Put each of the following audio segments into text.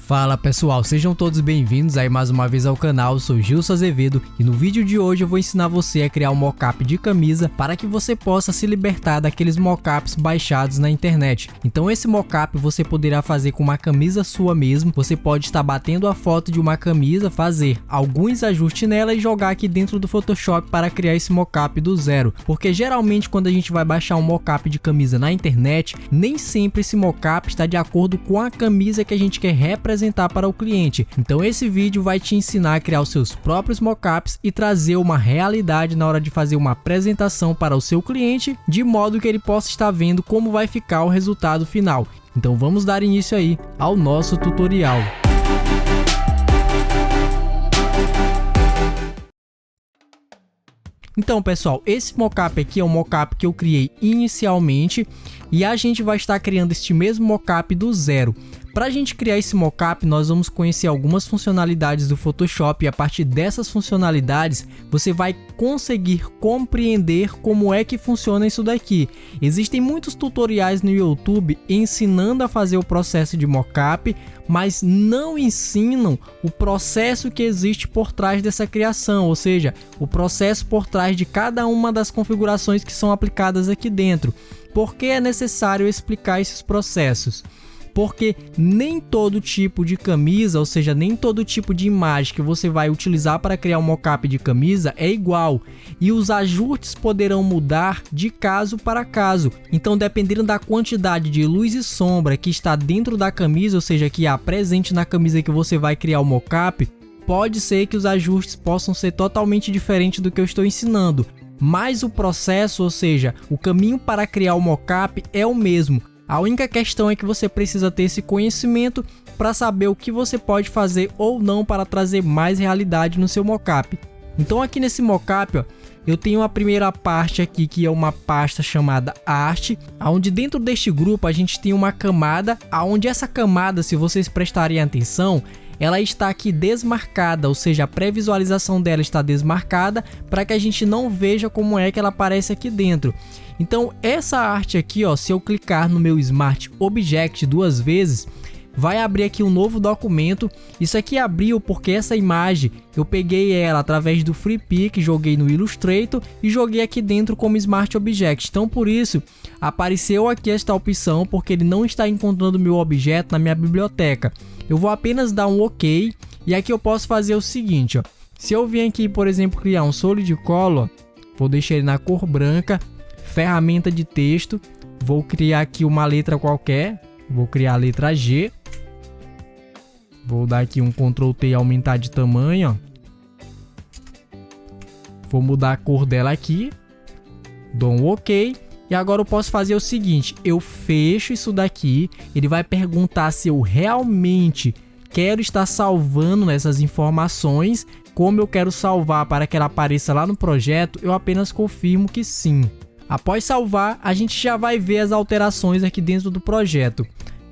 Fala pessoal, sejam todos bem-vindos aí mais uma vez ao canal. Eu sou Gilson Azevedo e no vídeo de hoje eu vou ensinar você a criar um mockup de camisa para que você possa se libertar daqueles mockups baixados na internet. Então esse mockup você poderá fazer com uma camisa sua mesmo. Você pode estar batendo a foto de uma camisa, fazer alguns ajustes nela e jogar aqui dentro do Photoshop para criar esse mockup do zero. Porque geralmente quando a gente vai baixar um mockup de camisa na internet, nem sempre esse mockup está de acordo com a camisa que a gente quer representar para o cliente. Então esse vídeo vai te ensinar a criar os seus próprios mockups e trazer uma realidade na hora de fazer uma apresentação para o seu cliente, de modo que ele possa estar vendo como vai ficar o resultado final. Então vamos dar início aí ao nosso tutorial. Então pessoal, esse mockup aqui é um mockup que eu criei inicialmente e a gente vai estar criando este mesmo mockup do zero. Para a gente criar esse mockup, nós vamos conhecer algumas funcionalidades do Photoshop e a partir dessas funcionalidades você vai conseguir compreender como é que funciona isso daqui. Existem muitos tutoriais no YouTube ensinando a fazer o processo de mockup, mas não ensinam o processo que existe por trás dessa criação, ou seja, o processo por trás de cada uma das configurações que são aplicadas aqui dentro. Por que é necessário explicar esses processos? Porque nem todo tipo de camisa, ou seja, nem todo tipo de imagem que você vai utilizar para criar um mockup de camisa é igual e os ajustes poderão mudar de caso para caso. Então, dependendo da quantidade de luz e sombra que está dentro da camisa, ou seja, que há presente na camisa que você vai criar o mockup, pode ser que os ajustes possam ser totalmente diferentes do que eu estou ensinando. Mas o processo, ou seja, o caminho para criar o mockup é o mesmo. A única questão é que você precisa ter esse conhecimento para saber o que você pode fazer ou não para trazer mais realidade no seu mockup. Então aqui nesse mockup, ó, eu tenho a primeira parte aqui que é uma pasta chamada arte, onde dentro deste grupo a gente tem uma camada, onde essa camada, se vocês prestarem atenção, ela está aqui desmarcada, ou seja, a pré-visualização dela está desmarcada para que a gente não veja como é que ela aparece aqui dentro. Então essa arte aqui, ó, se eu clicar no meu Smart Object duas vezes, vai abrir aqui um novo documento. Isso aqui abriu porque essa imagem eu peguei ela através do FreePic, joguei no Illustrator e joguei aqui dentro como Smart Object. Então por isso apareceu aqui esta opção, porque ele não está encontrando meu objeto na minha biblioteca. Eu vou apenas dar um OK e aqui eu posso fazer o seguinte, ó. Se eu vim aqui, por exemplo, criar um Solid Color, vou deixar ele na cor branca, ferramenta de texto, vou criar aqui uma letra qualquer, vou criar a letra G, vou dar aqui um Ctrl T e aumentar de tamanho, ó. Vou mudar a cor dela aqui, dou um OK. E agora eu posso fazer o seguinte, eu fecho isso daqui, ele vai perguntar se eu realmente quero estar salvando essas informações, como eu quero salvar para que ela apareça lá no projeto, eu apenas confirmo que sim. Após salvar, a gente já vai ver as alterações aqui dentro do projeto.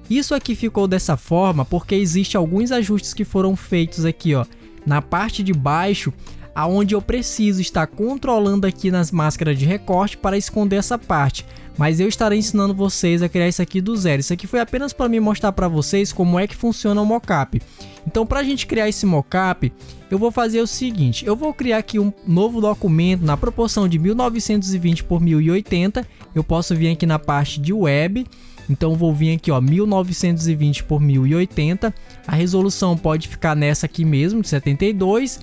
Isso aqui ficou dessa forma porque existem alguns ajustes que foram feitos aqui, ó, na parte de baixo, aonde eu preciso estar controlando aqui nas máscaras de recorte para esconder essa parte. Mas eu estarei ensinando vocês a criar isso aqui do zero. Isso aqui foi apenas para me mostrar para vocês como é que funciona o mockup. Então, para a gente criar esse mockup, eu vou fazer o seguinte. Eu vou criar aqui um novo documento na proporção de 1920 por 1080. Eu posso vir aqui na parte de web. Então vou vir aqui, ó, 1920 por 1080. A resolução pode ficar nessa aqui mesmo, de 72.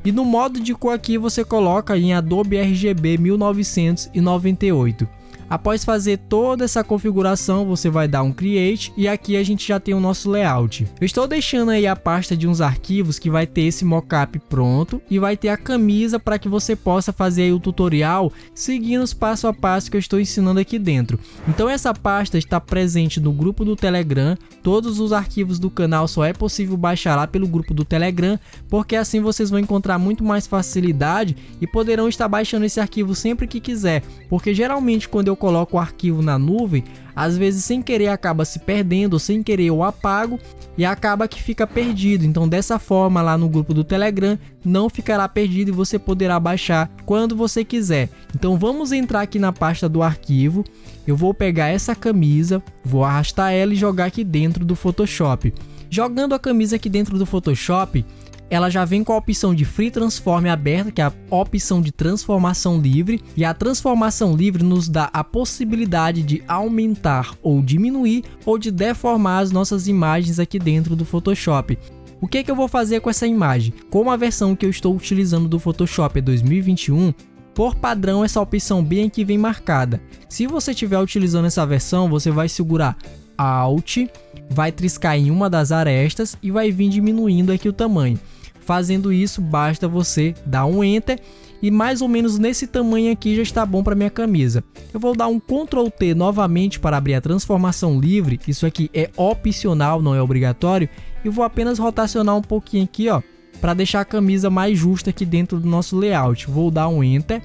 E no modo de cor aqui você coloca em Adobe RGB 1998. Após fazer toda essa configuração, você vai dar um Create e aqui a gente já tem o nosso layout. Eu estou deixando aí a pasta de uns arquivos que vai ter esse mockup pronto e vai ter a camisa para que você possa fazer aí o tutorial seguindo os passo a passo que eu estou ensinando aqui dentro. Então essa pasta está presente no grupo do Telegram. Todos os arquivos do canal só é possível baixar lá pelo grupo do Telegram, porque assim vocês vão encontrar muito mais facilidade e poderão estar baixando esse arquivo sempre que quiser, porque geralmente quando eu coloco o arquivo na nuvem, às vezes sem querer acaba se perdendo, ou sem querer eu apago e acaba que fica perdido. Então dessa forma lá no grupo do Telegram não ficará perdido e você poderá baixar quando você quiser. Então vamos entrar aqui na pasta do arquivo. Eu vou pegar essa camisa, vou arrastar ela e jogar aqui dentro do Photoshop. Jogando a camisa aqui dentro do Photoshop, ela já vem com a opção de Free Transform aberta, que é a opção de transformação livre, e a transformação livre nos dá a possibilidade de aumentar ou diminuir ou de deformar as nossas imagens aqui dentro do Photoshop. O que eu vou fazer com essa imagem? Como a versão que eu estou utilizando do Photoshop é 2021, por padrão essa opção bem aqui vem marcada. Se você estiver utilizando essa versão, você vai segurar Alt, vai triscar em uma das arestas e vai vir diminuindo aqui o tamanho. Fazendo isso, basta você dar um Enter e mais ou menos nesse tamanho aqui já está bom para minha camisa. Eu vou dar um Ctrl T novamente para abrir a transformação livre, isso aqui é opcional, não é obrigatório, e vou apenas rotacionar um pouquinho aqui, ó, para deixar a camisa mais justa aqui dentro do nosso layout. Vou dar um Enter,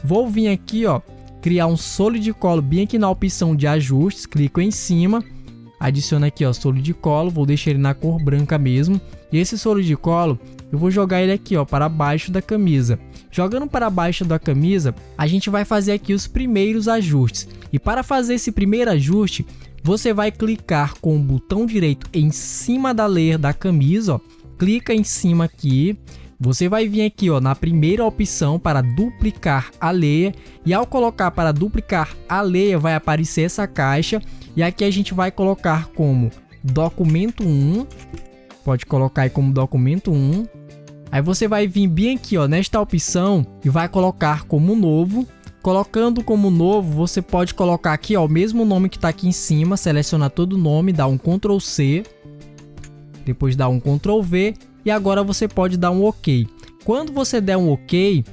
vou vir aqui, ó, criar um Solid Color bem aqui na opção de ajustes, clico em cima, adiciono aqui, ó, Solid Color, vou deixar ele na cor branca mesmo, e esse Solid Color eu vou jogar ele aqui, ó, para baixo da camisa. Jogando para baixo da camisa, a gente vai fazer aqui os primeiros ajustes. E para fazer esse primeiro ajuste, você vai clicar com o botão direito em cima da layer da camisa, ó, clica em cima aqui. Você vai vir aqui, ó, na primeira opção para duplicar a layer, e ao colocar para duplicar a layer vai aparecer essa caixa, e aqui a gente vai colocar como documento 1, pode colocar aí como documento 1. Aí você vai vir bem aqui, ó, nesta opção e vai colocar como novo. Colocando como novo, você pode colocar aqui, ó, o mesmo nome que está aqui em cima, selecionar todo o nome, dá um Ctrl C, depois dá um Ctrl V e agora você pode dar um OK. Quando você der um OK,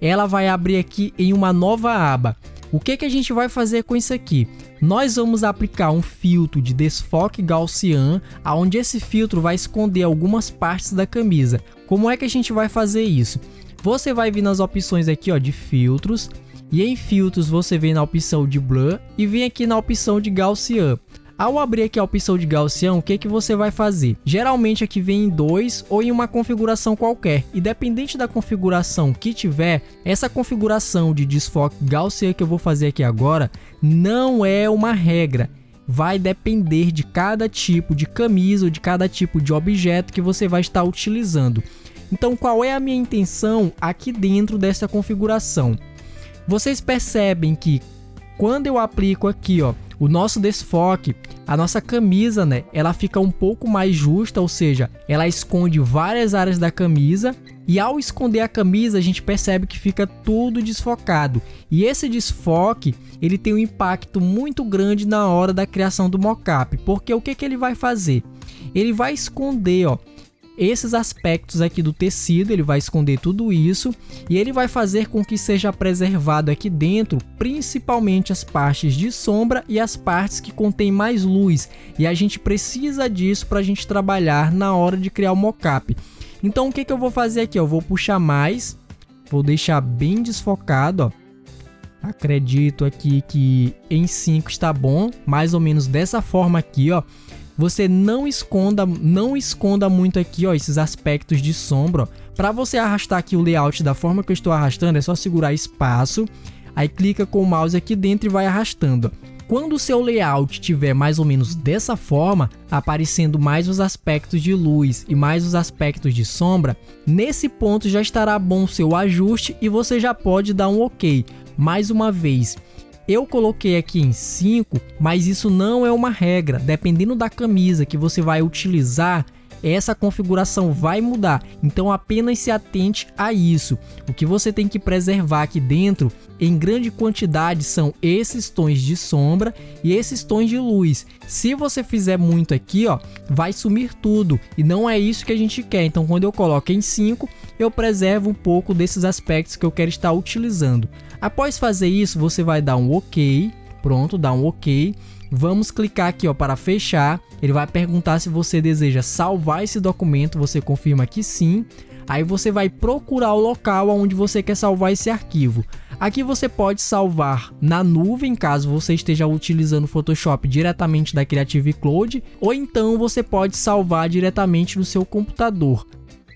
ela vai abrir aqui em uma nova aba. O que a gente vai fazer com isso aqui? Nós vamos aplicar um filtro de desfoque Gaussian, onde esse filtro vai esconder algumas partes da camisa. Como é que a gente vai fazer isso? Você vai vir nas opções aqui, ó, de filtros, e em filtros você vem na opção de Blur e vem aqui na opção de Gaussian. Ao abrir aqui a opção de Gaussian, o que você vai fazer? Geralmente aqui vem em 2 ou em uma configuração qualquer. Independente da configuração que tiver, essa configuração de desfoque Gaussian que eu vou fazer aqui agora não é uma regra. Vai depender de cada tipo de camisa ou de cada tipo de objeto que você vai estar utilizando. Então, qual é a minha intenção aqui dentro dessa configuração? Vocês percebem que quando eu aplico aqui, ó, o nosso desfoque, a nossa camisa, né, ela fica um pouco mais justa, ou seja, ela esconde várias áreas da camisa, e ao esconder a camisa a gente percebe que fica tudo desfocado. E esse desfoque, ele tem um impacto muito grande na hora da criação do mockup, porque o que ele vai fazer? Ele vai esconder, ó, esses aspectos aqui do tecido, ele vai esconder tudo isso e ele vai fazer com que seja preservado aqui dentro, principalmente as partes de sombra e as partes que contêm mais luz, e a gente precisa disso para a gente trabalhar na hora de criar o mockup. Então o que eu vou fazer aqui? Eu vou puxar mais, vou deixar bem desfocado, ó. Acredito aqui que em 5 está bom, mais ou menos dessa forma aqui, ó. Você não esconda muito aqui, ó, esses aspectos de sombra. Para você arrastar aqui o layout da forma que eu estou arrastando, é só segurar espaço, aí clica com o mouse aqui dentro e vai arrastando. Quando o seu layout tiver mais ou menos dessa forma, aparecendo mais os aspectos de luz e mais os aspectos de sombra, nesse ponto já estará bom o seu ajuste e você já pode dar um OK. Mais uma vez, eu coloquei aqui em 5, mas isso não é uma regra. Dependendo da camisa que você vai utilizar, essa configuração vai mudar. Então apenas se atente a isso. O que você tem que preservar aqui dentro, em grande quantidade, são esses tons de sombra e esses tons de luz. Se você fizer muito aqui, ó, vai sumir tudo. E não é isso que a gente quer. Então quando eu coloco em 5, eu preservo um pouco desses aspectos que eu quero estar utilizando. Após fazer isso, você vai dar um OK. Pronto, dá um OK. Vamos clicar aqui, ó, para fechar. Ele vai perguntar se você deseja salvar esse documento. Você confirma que sim. Aí você vai procurar o local onde você quer salvar esse arquivo. Aqui você pode salvar na nuvem, caso você esteja utilizando o Photoshop diretamente da Creative Cloud, ou então você pode salvar diretamente no seu computador.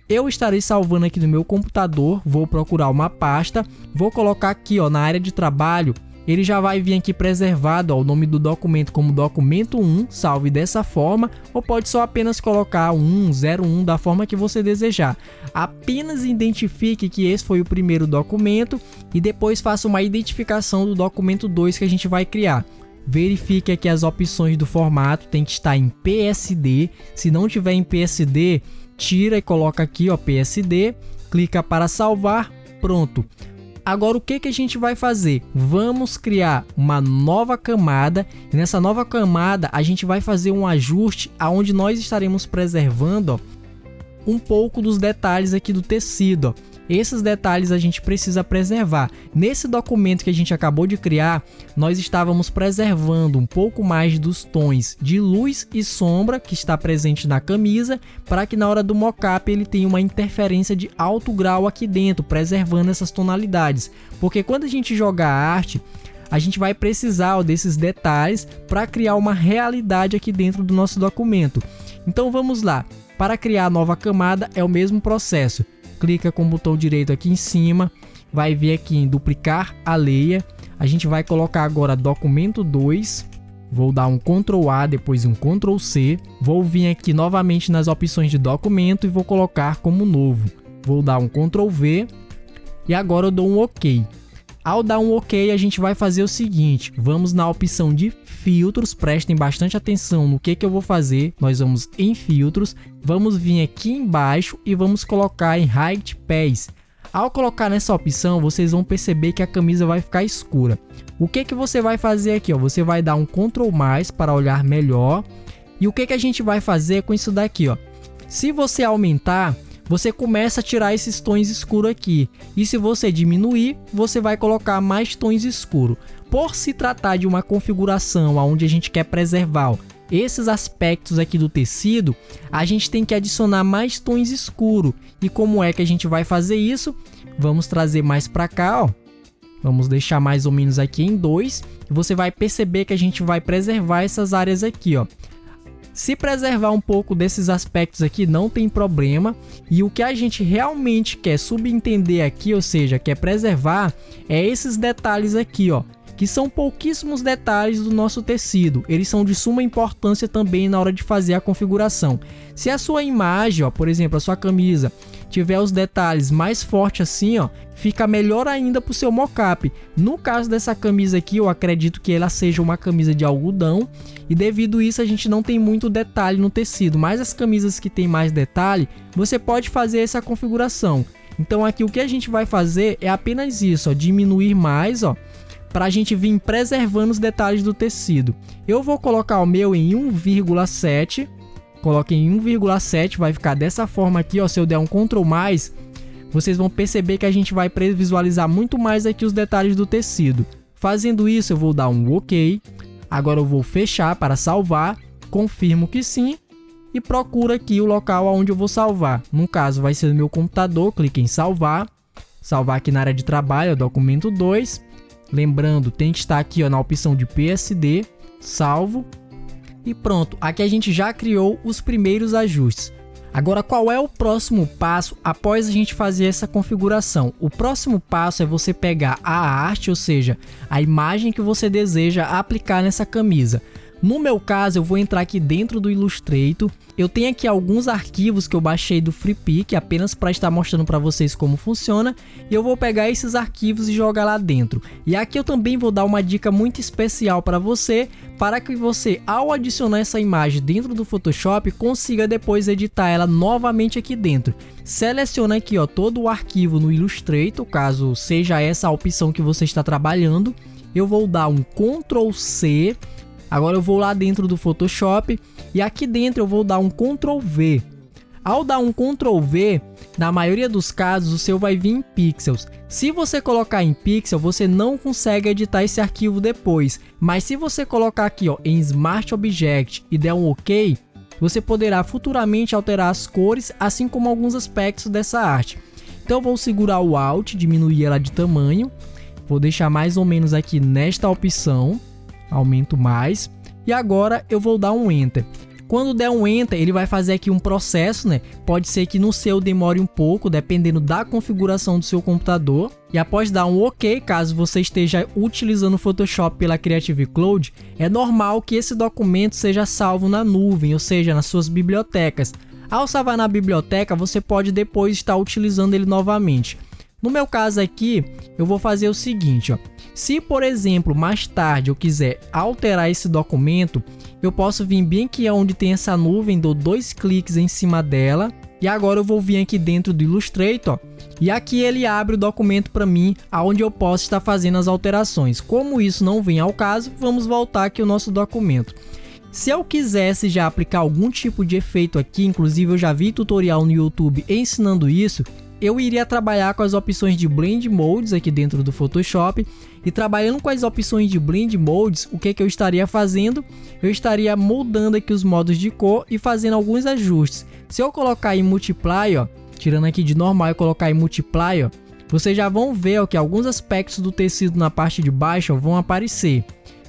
Eu estarei salvando aqui no meu computador, vou procurar uma pasta, vou colocar aqui, ó, na área de trabalho, ele já vai vir aqui preservado, ó, o nome do documento como documento 1, salve dessa forma, ou pode só apenas colocar 101 da forma que você desejar. Apenas identifique que esse foi o primeiro documento e depois faça uma identificação do documento 2 que a gente vai criar. Verifique que as opções do formato tem que estar em PSD. Se não tiver em PSD, tira e coloca aqui, ó, PSD, clica para salvar, pronto. Agora o que a gente vai fazer? Vamos criar uma nova camada e nessa nova camada a gente vai fazer um ajuste aonde nós estaremos preservando, ó, um pouco dos detalhes aqui do tecido, ó. Esses detalhes a gente precisa preservar. Nesse documento que a gente acabou de criar, nós estávamos preservando um pouco mais dos tons de luz e sombra que está presente na camisa, para que na hora do mockup ele tenha uma interferência de alto grau aqui dentro, preservando essas tonalidades. Porque quando a gente jogar a arte, a gente vai precisar, ó, desses detalhes para criar uma realidade aqui dentro do nosso documento. Então vamos lá. Para criar a nova camada é o mesmo processo. Clica com o botão direito aqui em cima, vai vir aqui em duplicar a layer, a gente vai colocar agora documento 2, vou dar um Ctrl A, depois um Ctrl C, vou vir aqui novamente nas opções de documento e vou colocar como novo, vou dar um Ctrl V e agora eu dou um OK. Ao dar um OK, a gente vai fazer o seguinte, vamos na opção de filtros, prestem bastante atenção no que eu vou fazer, nós vamos em filtros, vamos vir aqui embaixo e vamos colocar em Hide Pass. Ao colocar nessa opção, vocês vão perceber que a camisa vai ficar escura. O que você vai fazer aqui? Ó? Você vai dar um Ctrl+, para olhar melhor, e o que a gente vai fazer com isso daqui? Ó? Se você aumentar, você começa a tirar esses tons escuros aqui. E se você diminuir, você vai colocar mais tons escuros. Por se tratar de uma configuração onde a gente quer preservar, ó, esses aspectos aqui do tecido, a gente tem que adicionar mais tons escuros. E como é que a gente vai fazer isso? Vamos trazer mais para cá, ó. Vamos deixar mais ou menos aqui em 2. E você vai perceber que a gente vai preservar essas áreas aqui, ó. Se preservar um pouco desses aspectos aqui não tem problema, e o que a gente realmente quer subentender aqui, ou seja, quer preservar, é esses detalhes aqui, ó, que são pouquíssimos detalhes do nosso tecido. Eles são de suma importância também na hora de fazer a configuração. Se a sua imagem, ó, por exemplo, a sua camisa, tiver os detalhes mais fortes assim, ó, fica melhor ainda para o seu mockup. No caso dessa camisa aqui, eu acredito que ela seja uma camisa de algodão, e devido a isso a gente não tem muito detalhe no tecido, mas as camisas que tem mais detalhe, você pode fazer essa configuração. Então aqui o que a gente vai fazer é apenas isso, ó, diminuir mais, ó, para a gente vir preservando os detalhes do tecido. Eu vou colocar o meu em 1,7, coloque em 1,7, vai ficar dessa forma aqui, ó. Se eu der um Ctrl+, vocês vão perceber que a gente vai visualizar muito mais aqui os detalhes do tecido. Fazendo isso, eu vou dar um OK. Agora eu vou fechar para salvar, confirmo que sim e procuro aqui o local onde eu vou salvar. No caso vai ser no meu computador, clique em salvar, salvar aqui na área de trabalho, documento 2. Lembrando, tem que estar aqui, ó, na opção de PSD, salvo e pronto. Aqui a gente já criou os primeiros ajustes. Agora, qual é o próximo passo após a gente fazer essa configuração? O próximo passo é você pegar a arte, ou seja, a imagem que você deseja aplicar nessa camisa. No meu caso, eu vou entrar aqui dentro do Illustrator. Eu tenho aqui alguns arquivos que eu baixei do FreePic, apenas para estar mostrando para vocês como funciona. E eu vou pegar esses arquivos e jogar lá dentro. E aqui eu também vou dar uma dica muito especial para você, para que você, ao adicionar essa imagem dentro do Photoshop, consiga depois editar ela novamente aqui dentro. Seleciona aqui, ó, todo o arquivo no Illustrator, caso seja essa a opção que você está trabalhando. Eu vou dar um Ctrl C. Agora eu vou lá dentro do Photoshop e aqui dentro eu vou dar um Ctrl V. Ao dar um Ctrl V, na maioria dos casos o seu vai vir em pixels. Se você colocar em pixel, você não consegue editar esse arquivo depois. Mas se você colocar aqui, ó, em Smart Object e der um OK, você poderá futuramente alterar as cores, assim como alguns aspectos dessa arte. Então eu vou segurar o Alt, diminuir ela de tamanho. Vou deixar mais ou menos aqui nesta opção. Aumento mais e agora eu vou dar um Enter. Quando der um Enter, ele vai fazer aqui um processo, né? Pode ser que no seu demore um pouco, dependendo da configuração do seu computador. E após dar um OK, caso você esteja utilizando o Photoshop pela Creative Cloud, é normal que esse documento seja salvo na nuvem, ou seja, nas suas bibliotecas. Ao salvar na biblioteca, você pode depois estar utilizando ele novamente. No meu caso aqui, eu vou fazer o seguinte, ó. Se, por exemplo, mais tarde eu quiser alterar esse documento, eu posso vir bem aqui onde tem essa nuvem, dou 2 cliques em cima dela. E agora eu vou vir aqui dentro do Illustrator, ó, e aqui ele abre o documento para mim, aonde eu posso estar fazendo as alterações. Como isso não vem ao caso, vamos voltar aqui ao nosso documento. Se eu quisesse já aplicar algum tipo de efeito aqui, inclusive eu já vi tutorial no YouTube ensinando isso, eu iria trabalhar com as opções de Blend Modes aqui dentro do Photoshop. E trabalhando com as opções de Blend Modes, o que eu estaria fazendo? Eu estaria moldando aqui os modos de cor e fazendo alguns ajustes. Se eu colocar em Multiply, ó, tirando aqui de normal e colocar em Multiply, ó, vocês já vão ver, ó, que alguns aspectos do tecido na parte de baixo, ó, vão aparecer.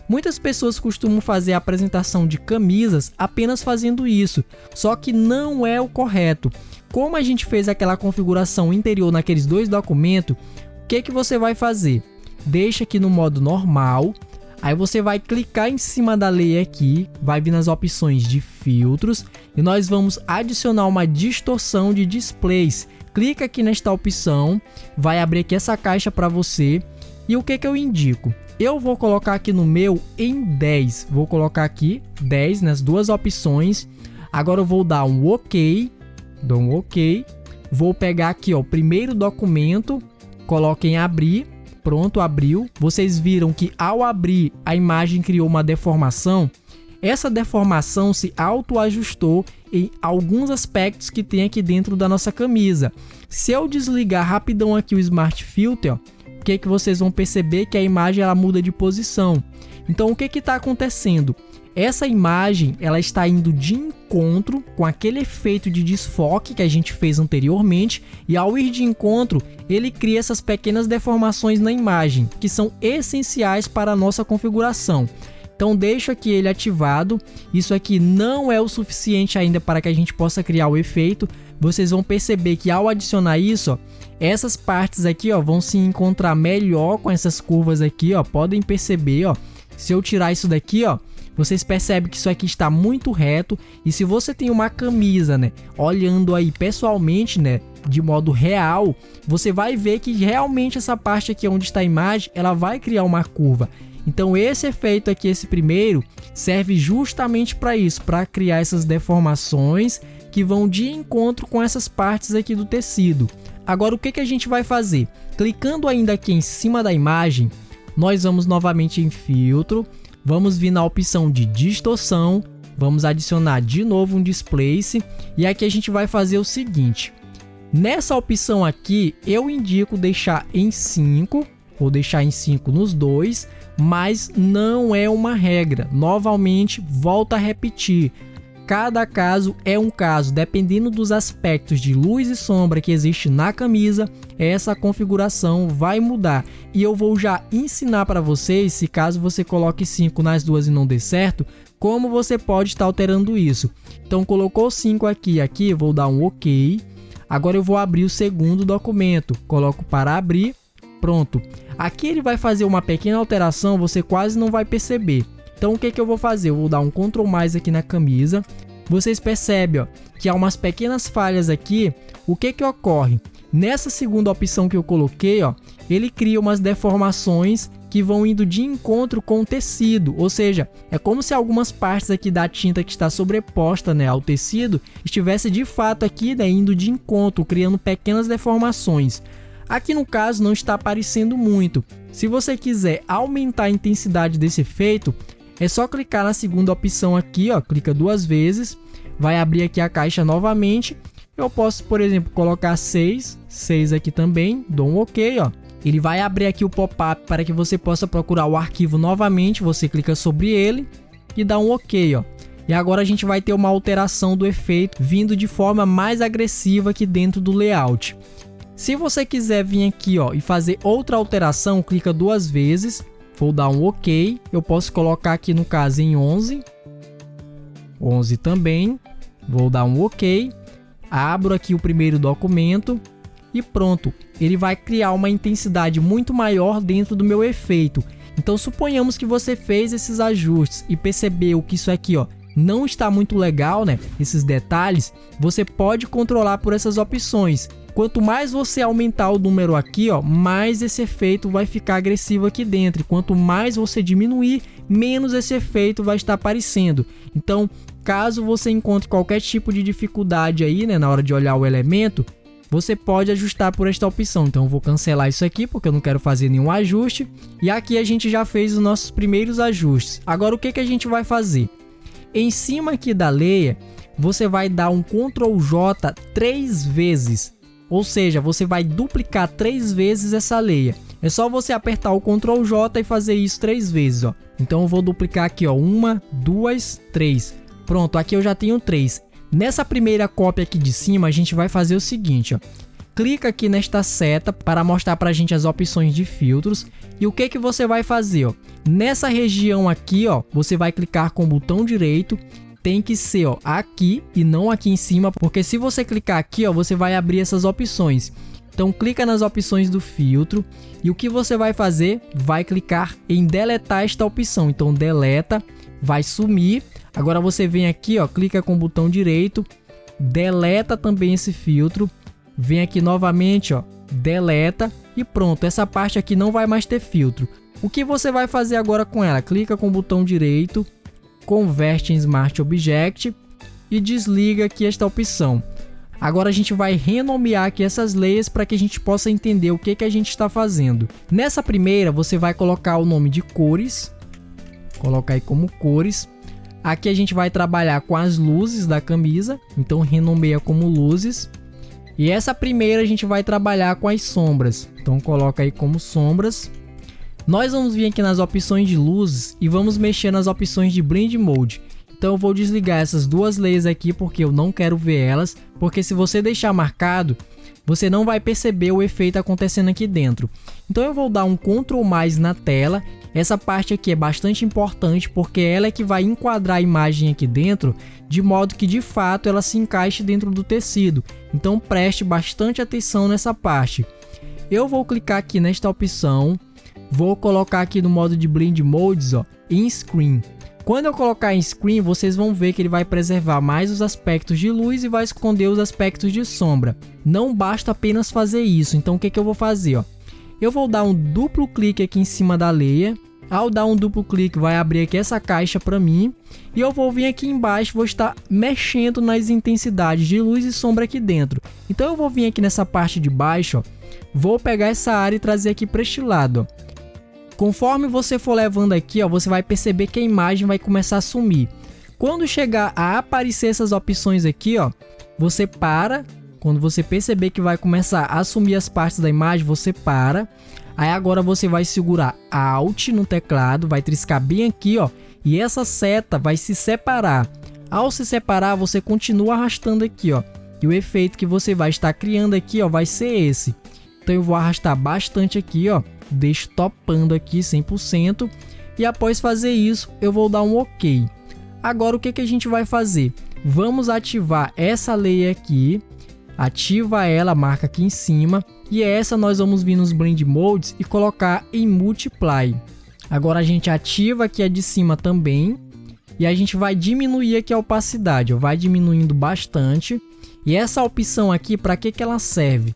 Muitas pessoas costumam fazer a apresentação de camisas apenas fazendo isso, só que não é o correto. Como a gente fez aquela configuração interior naqueles 2 documentos, o que você vai fazer? Deixa aqui no modo normal, aí você vai clicar em cima da layer aqui, vai vir nas opções de filtros e nós vamos adicionar uma distorção de displays. Clica aqui nesta opção, vai abrir aqui essa caixa para você e o que eu indico? Eu vou colocar aqui no meu em 10, vou colocar aqui 10 nas 2 opções. Agora eu vou dar um OK, dou um OK, vou pegar aqui, ó, o primeiro documento, coloco em abrir. Pronto, abriu. Vocês viram que ao abrir a imagem criou uma deformação. Essa deformação se autoajustou em alguns aspectos que tem aqui dentro da nossa camisa. Se eu desligar rapidão aqui o Smart Filter, ó, o que vocês vão perceber que a imagem ela muda de posição. Então o que está acontecendo? Essa imagem ela está indo de encontro com aquele efeito de desfoque que a gente fez anteriormente, e ao ir de encontro ele cria essas pequenas deformações na imagem que são essenciais para a nossa configuração. Então deixo aqui ele ativado. Isso aqui não é o suficiente ainda para que a gente possa criar o efeito. Vocês vão perceber que ao adicionar isso, ó, essas partes aqui, ó, vão se encontrar melhor com essas curvas aqui, ó. Podem perceber, ó, se eu tirar isso daqui, ó, vocês percebem que isso aqui está muito reto. E se você tem uma camisa, né, olhando aí pessoalmente, né, de modo real, você vai ver que realmente essa parte aqui onde está a imagem, ela vai criar uma curva. Então esse efeito aqui, esse primeiro, serve justamente para isso, para criar essas deformações que vão de encontro com essas partes aqui do tecido. Agora o que a gente vai fazer? Clicando ainda aqui em cima da imagem, nós vamos novamente em filtro, vamos vir na opção de distorção, vamos adicionar de novo um displace e aqui a gente vai fazer o seguinte. Nessa opção aqui eu indico deixar em 5, vou deixar em 5 nos dois, mas não é uma regra. Novamente, volto a repetir. Cada caso é um caso, dependendo dos aspectos de luz e sombra que existe na camisa, essa configuração vai mudar. E eu vou já ensinar para vocês, se caso você coloque 5 nas duas e não dê certo, como você pode estar alterando isso. Então colocou 5 aqui, vou dar um OK. Agora eu vou abrir o segundo documento, coloco para abrir, pronto. Aqui ele vai fazer uma pequena alteração, você quase não vai perceber. Então o que eu vou fazer? Eu vou dar um Ctrl mais aqui na camisa. Vocês percebem, ó, que há umas pequenas falhas aqui. O que ocorre? Nessa segunda opção que eu coloquei, ó, ele cria umas deformações que vão indo de encontro com o tecido. Ou seja, é como se algumas partes aqui da tinta que está sobreposta, né, ao tecido estivesse de fato aqui, né, indo de encontro, criando pequenas deformações. Aqui no caso não está aparecendo muito. Se você quiser aumentar a intensidade desse efeito, é só clicar na segunda opção aqui, ó, clica 2 vezes, vai abrir aqui a caixa novamente. Eu posso, por exemplo, colocar 6 aqui também, dou um OK, ó. Ele vai abrir aqui o pop-up para que você possa procurar o arquivo novamente, você clica sobre ele e dá um OK, ó. E agora a gente vai ter uma alteração do efeito vindo de forma mais agressiva aqui dentro do layout. Se você quiser vir aqui, ó, e fazer outra alteração, clica 2 vezes, vou dar um OK, eu posso colocar aqui no caso em 11. 11 também. Vou dar um OK. Abro aqui o primeiro documento e pronto. Ele vai criar uma intensidade muito maior dentro do meu efeito. Então suponhamos que você fez esses ajustes e percebeu que isso aqui, ó, não está muito legal, né? Esses detalhes, você pode controlar por essas opções. Quanto mais você aumentar o número aqui, ó, mais esse efeito vai ficar agressivo aqui dentro. E quanto mais você diminuir, menos esse efeito vai estar aparecendo. Então, caso você encontre qualquer tipo de dificuldade aí, né, na hora de olhar o elemento, você pode ajustar por esta opção. Então eu vou cancelar isso aqui porque eu não quero fazer nenhum ajuste. E aqui a gente já fez os nossos primeiros ajustes. Agora o que a gente vai fazer? Em cima aqui da layer, você vai dar um Ctrl J 3 vezes. Ou seja, você vai duplicar 3 vezes essa layer. É só você apertar o Ctrl J e fazer isso 3 vezes, ó. Então eu vou duplicar aqui, ó, 1, 2, 3. Pronto, aqui eu já tenho 3. Nessa primeira cópia aqui de cima, a gente vai fazer o seguinte, ó. Clica aqui nesta seta para mostrar para a gente as opções de filtros. E o que você vai fazer, ó? Nessa região aqui, ó, você vai clicar com o botão direito. Tem que ser, ó, aqui e não aqui em cima, porque se você clicar aqui, ó, você vai abrir essas opções. Então clica nas opções do filtro e o que você vai fazer? Vai clicar em deletar esta opção. Então deleta, vai sumir. Agora você vem aqui, ó, clica com o botão direito, deleta também esse filtro, vem aqui novamente, ó, deleta e pronto. Essa parte aqui não vai mais ter filtro. O que você vai fazer agora com ela? Clica com o botão direito, converte em Smart Object e desliga aqui esta opção. Agora a gente vai renomear aqui essas layers para que a gente possa entender o que a gente está fazendo. Nessa primeira você vai colocar o nome de cores, colocar aí como cores. Aqui a gente vai trabalhar com as luzes da camisa, então renomeia como luzes. E essa primeira a gente vai trabalhar com as sombras, então coloca aí como sombras. Nós vamos vir aqui nas opções de luzes e vamos mexer nas opções de Blend Mode. Então eu vou desligar essas duas layers aqui porque eu não quero ver elas, porque se você deixar marcado, você não vai perceber o efeito acontecendo aqui dentro. Então eu vou dar um Ctrl+ na tela. Essa parte aqui é bastante importante porque ela é que vai enquadrar a imagem aqui dentro de modo que de fato ela se encaixe dentro do tecido. Então preste bastante atenção nessa parte. Eu vou clicar aqui nesta opção, vou colocar aqui no modo de Blend Modes, ó, em Screen. Quando eu colocar em Screen, vocês vão ver que ele vai preservar mais os aspectos de luz e vai esconder os aspectos de sombra. Não basta apenas fazer isso, então o que eu vou fazer, ó? Eu vou dar um duplo clique aqui em cima da layer. Ao dar um duplo clique, vai abrir aqui essa caixa para mim. E eu vou vir aqui embaixo, vou estar mexendo nas intensidades de luz e sombra aqui dentro. Então eu vou vir aqui nessa parte de baixo, ó, vou pegar essa área e trazer aqui para este lado, ó. Conforme você for levando aqui, ó, você vai perceber que a imagem vai começar a sumir. Quando chegar a aparecer essas opções aqui, ó, você para. Quando você perceber que vai começar a sumir as partes da imagem, você para. Aí agora você vai segurar Alt no teclado, vai triscar bem aqui, ó, e essa seta vai se separar. Ao se separar, você continua arrastando aqui, ó, e o efeito que você vai estar criando aqui, ó, vai ser esse. Então eu vou arrastar bastante aqui, ó, deixo topando aqui 100%, e após fazer isso, eu vou dar um OK. Agora o que a gente vai fazer? Vamos ativar essa layer aqui. Ativa ela, marca aqui em cima, e essa nós vamos vir nos Blend Modes e colocar em Multiply. Agora a gente ativa aqui a de cima também, e a gente vai diminuir aqui a opacidade, ó, vai diminuindo bastante. E essa opção aqui, para que ela serve?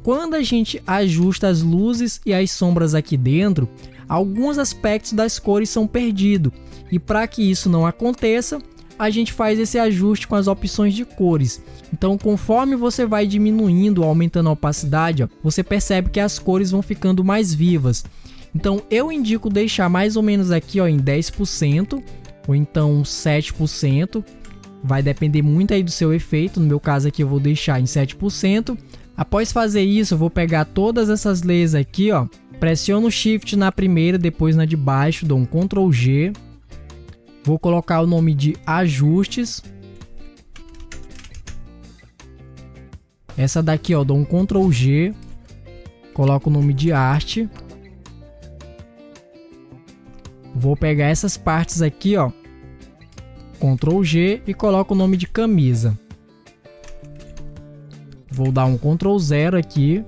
Quando a gente ajusta as luzes e as sombras aqui dentro, alguns aspectos das cores são perdidos, e para que isso não aconteça, a gente faz esse ajuste com as opções de cores. Então, conforme você vai diminuindo ou aumentando a opacidade, ó, você percebe que as cores vão ficando mais vivas. Então, eu indico deixar mais ou menos aqui, ó, em 10% ou então 7%. Vai depender muito aí do seu efeito. No meu caso aqui eu vou deixar em 7%. Após fazer isso, eu vou pegar todas essas layers aqui, ó, pressiono o Shift na primeira, depois na de baixo, dou um Ctrl G. Vou colocar o nome de ajustes. Essa daqui, ó, dou um Ctrl G. Coloco o nome de arte. Vou pegar essas partes aqui, ó, Ctrl G e coloco o nome de camisa. Vou dar um Ctrl 0 aqui.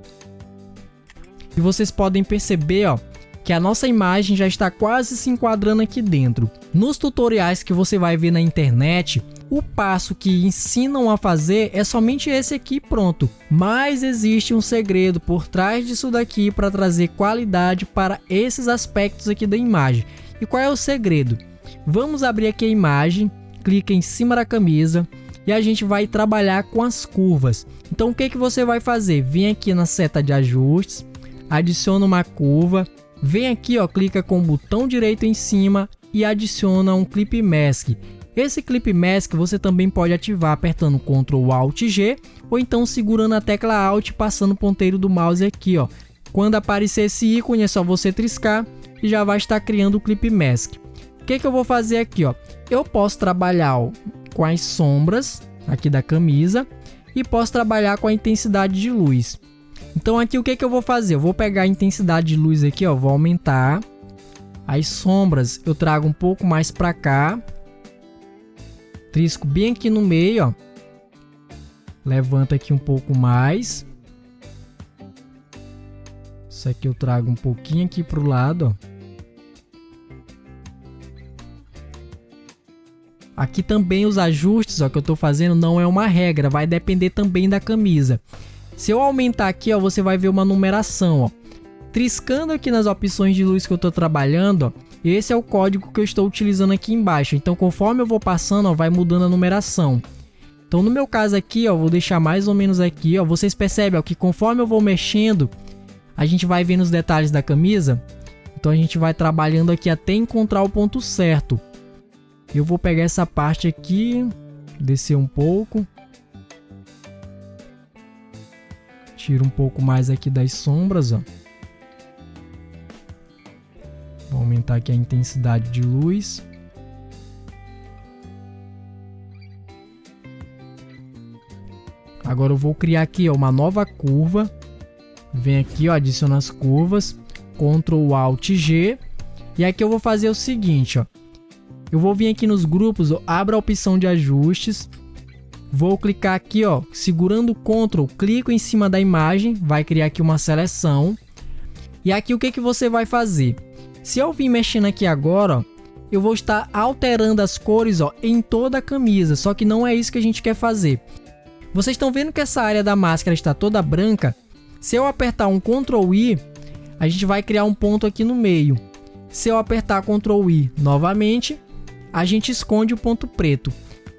E vocês podem perceber, ó, que a nossa imagem já está quase se enquadrando aqui dentro. Nos tutoriais que você vai ver na internet, o passo que ensinam a fazer é somente esse aqui, pronto. Mas existe um segredo por trás disso daqui para trazer qualidade para esses aspectos aqui da imagem. E qual é o segredo? Vamos abrir aqui a imagem, clica em cima da camisa e a gente vai trabalhar com as curvas. Então o que que você vai fazer? Vem aqui na seta de ajustes, adiciona uma curva, vem aqui, ó, clica com o botão direito em cima e adiciona um Clip Mask. Esse Clip Mask você também pode ativar apertando Ctrl Alt G ou então segurando a tecla Alt e passando o ponteiro do mouse aqui, ó. Quando aparecer esse ícone é só você triscar e já vai estar criando o Clip Mask. O que que eu vou fazer aqui, ó? Eu posso trabalhar, ó, com as sombras aqui da camisa e posso trabalhar com a intensidade de luz. Então aqui o que que eu vou fazer? Eu vou pegar a intensidade de luz aqui, ó, vou aumentar. As sombras eu trago um pouco mais para cá. Trisco bem aqui no meio, ó. Levanta aqui um pouco mais. Isso aqui eu trago um pouquinho aqui para o lado, ó. Aqui também os ajustes, ó, que eu estou fazendo não é uma regra, vai depender também da camisa. Se eu aumentar aqui, ó, você vai ver uma numeração, ó. Triscando aqui nas opções de luz que eu estou trabalhando, ó, esse é o código que eu estou utilizando aqui embaixo. Então, conforme eu vou passando, ó, vai mudando a numeração. Então, no meu caso aqui, ó, vou deixar mais ou menos aqui, ó. Vocês percebem, ó, que conforme eu vou mexendo, a gente vai vendo os detalhes da camisa. Então, a gente vai trabalhando aqui até encontrar o ponto certo. Eu vou pegar essa parte aqui, descer um pouco. Tiro um pouco mais aqui das sombras, ó. Vou aumentar aqui a intensidade de luz. Agora eu vou criar aqui, ó, uma nova curva. Vem aqui, ó, adiciona as curvas. Ctrl Alt G. E aqui eu vou fazer o seguinte, ó. Eu vou vir aqui nos grupos, ó, abro a opção de ajustes. Vou clicar aqui, ó, segurando o Ctrl, clico em cima da imagem, vai criar aqui uma seleção. E aqui o que que você vai fazer? Se eu vir mexendo aqui agora, ó, eu vou estar alterando as cores, ó, em toda a camisa, só que não é isso que a gente quer fazer. Vocês estão vendo que essa área da máscara está toda branca? Se eu apertar um Ctrl I, a gente vai criar um ponto aqui no meio. Se eu apertar Ctrl I novamente, a gente esconde o ponto preto.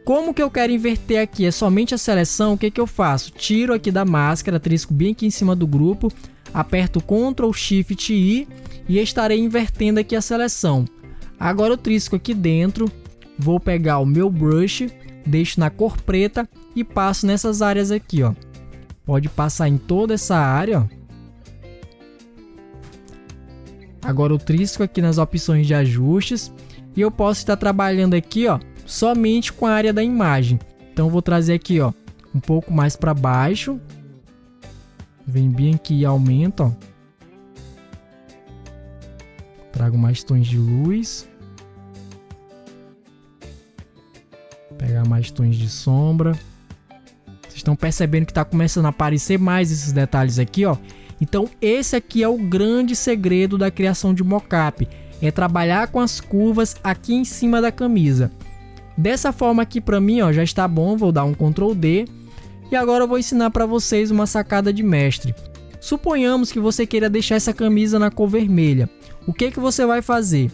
Como que eu quero inverter aqui? É somente a seleção. O que que eu faço? Tiro aqui da máscara, trisco bem aqui em cima do grupo, aperto Ctrl Shift I e estarei invertendo aqui a seleção. Agora eu trisco aqui dentro, vou pegar o meu brush, deixo na cor preta e passo nessas áreas aqui, ó. Pode passar em toda essa área, ó. Agora eu trisco aqui nas opções de ajustes e eu posso estar trabalhando aqui, ó, somente com a área da imagem. Então eu vou trazer aqui, ó, um pouco mais para baixo. Vem bem aqui e aumenta, ó. Trago mais tons de luz. Pegar mais tons de sombra. Vocês estão percebendo que está começando a aparecer mais esses detalhes aqui, ó. Então esse aqui é o grande segredo da criação de mockup. É trabalhar com as curvas aqui em cima da camisa. Dessa forma aqui para mim, ó, já está bom. Vou dar um Ctrl D. E agora eu vou ensinar para vocês uma sacada de mestre. Suponhamos que você queira deixar essa camisa na cor vermelha. O que que você vai fazer?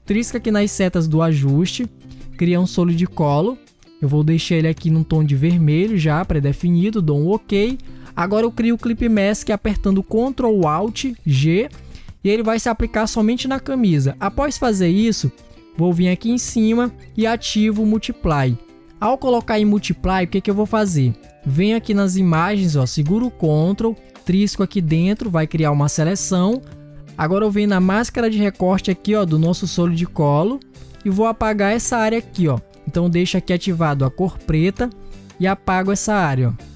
Trisca aqui nas setas do ajuste, cria um Solid Color. Eu vou deixar ele aqui num tom de vermelho já pré-definido, dou um OK. Agora eu crio o Clip Mask apertando Ctrl Alt G e ele vai se aplicar somente na camisa. Após fazer isso, vou vir aqui em cima e ativo o Multiply. Ao colocar em Multiply, o que que eu vou fazer? Venho aqui nas imagens, ó, seguro o Ctrl, trisco aqui dentro, vai criar uma seleção. Agora eu venho na máscara de recorte aqui, ó, do nosso Solid Color e vou apagar essa área aqui, ó. Então deixo aqui ativado a cor preta e apago essa área, ó.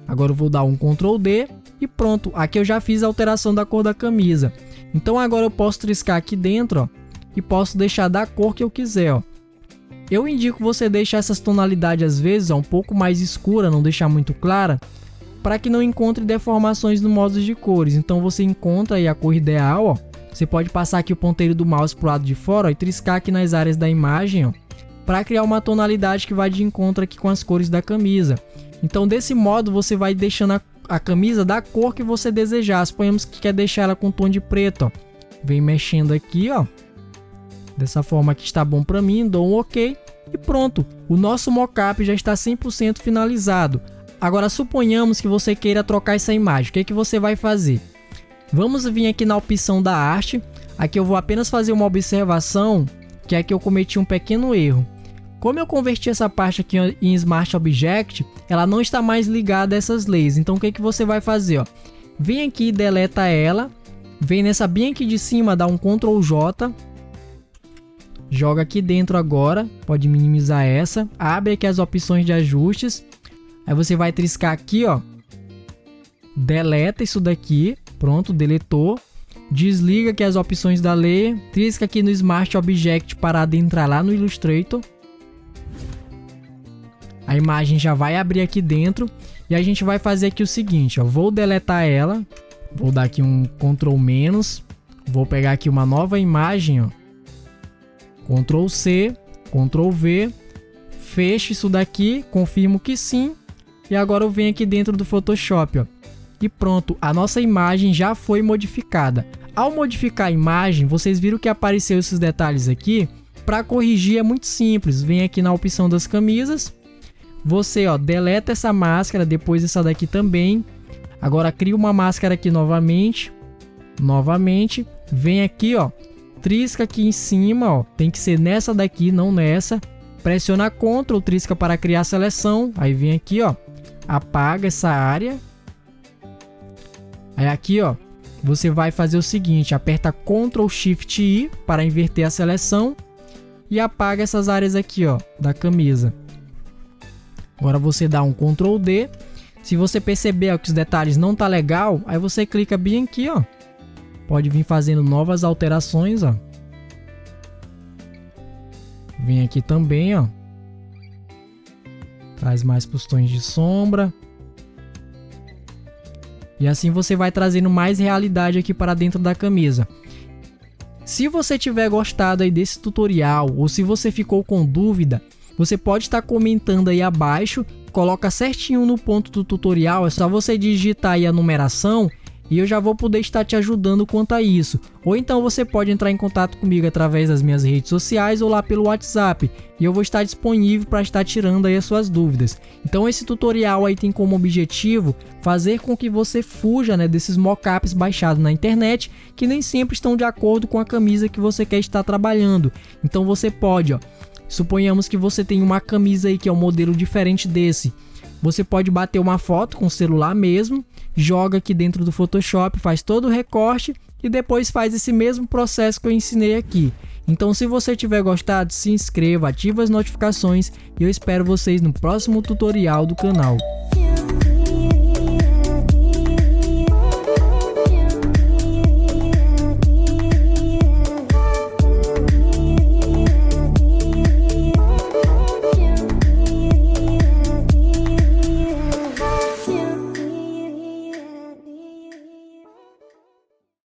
Agora eu vou dar um Ctrl D e pronto. Aqui eu já fiz a alteração da cor da camisa. Então agora eu posso triscar aqui dentro, ó, e posso deixar da cor que eu quiser, ó. Eu indico você deixar essas tonalidades às vezes um pouco mais escura, não deixar muito clara, para que não encontre deformações no modo de cores. Então você encontra aí a cor ideal, ó. Você pode passar aqui o ponteiro do mouse para o lado de fora, ó, e triscar aqui nas áreas da imagem, ó, para criar uma tonalidade que vai de encontro aqui com as cores da camisa. Então desse modo você vai deixando a camisa da cor que você desejar. Suponhamos que quer deixar ela com tom de preto, ó. Vem mexendo aqui, ó. Dessa forma aqui está bom para mim, dou um OK e pronto. O nosso mockup já está 100% finalizado. Agora suponhamos que você queira trocar essa imagem. O que é que você vai fazer? Vamos vir aqui na opção da arte. Aqui eu vou apenas fazer uma observação, que é que eu cometi um pequeno erro. Como eu converti essa parte aqui em Smart Object, ela não está mais ligada a essas leis. Então o que é que você vai fazer? Ó? Vem aqui e deleta ela. Vem nessa bem aqui de cima, dá um Ctrl J. Joga aqui dentro agora, pode minimizar essa, abre aqui as opções de ajustes, aí você vai triscar aqui, ó, deleta isso daqui, pronto, deletou, desliga aqui as opções da lei, trisca aqui no Smart Object para adentrar lá no Illustrator, a imagem já vai abrir aqui dentro e a gente vai fazer aqui o seguinte, ó, vou deletar ela, vou dar aqui um Ctrl-, vou pegar aqui uma nova imagem, ó, Ctrl C, Ctrl V, fecho isso daqui, confirmo que sim, e agora eu venho aqui dentro do Photoshop, ó, e pronto, a nossa imagem já foi modificada. Ao modificar a imagem, vocês viram que apareceu esses detalhes aqui. Para corrigir é muito simples, vem aqui na opção das camisas, você, ó, deleta essa máscara, depois essa daqui também, agora cria uma máscara aqui novamente, vem aqui, ó, trisca aqui em cima, ó, tem que ser nessa daqui, não nessa. Pressiona Ctrl, trisca para criar a seleção. Aí vem aqui, ó, apaga essa área. Aí aqui, ó, você vai fazer o seguinte, aperta Ctrl Shift I para inverter a seleção e apaga essas áreas aqui, ó, da camisa. Agora você dá um Ctrl D. Se você perceber, ó, que os detalhes não tá legal, aí você clica bem aqui, ó. Pode vir fazendo novas alterações, ó. Vem aqui também, ó. Traz mais tons de sombra. E assim você vai trazendo mais realidade aqui para dentro da camisa. Se você tiver gostado aí desse tutorial, ou se você ficou com dúvida, você pode estar comentando aí abaixo. Coloca certinho no ponto do tutorial. É só você digitar aí a numeração e eu já vou poder estar te ajudando quanto a isso. Ou então você pode entrar em contato comigo através das minhas redes sociais ou lá pelo WhatsApp. E eu vou estar disponível para estar tirando aí as suas dúvidas. Então esse tutorial aí tem como objetivo fazer com que você fuja, né, desses mockups baixados na internet, que nem sempre estão de acordo com a camisa que você quer estar trabalhando. Então você pode, ó, suponhamos que você tem uma camisa aí que é um modelo diferente desse. Você pode bater uma foto com o celular mesmo, joga aqui dentro do Photoshop, faz todo o recorte e depois faz esse mesmo processo que eu ensinei aqui. Então se você tiver gostado, se inscreva, ative as notificações e eu espero vocês no próximo tutorial do canal.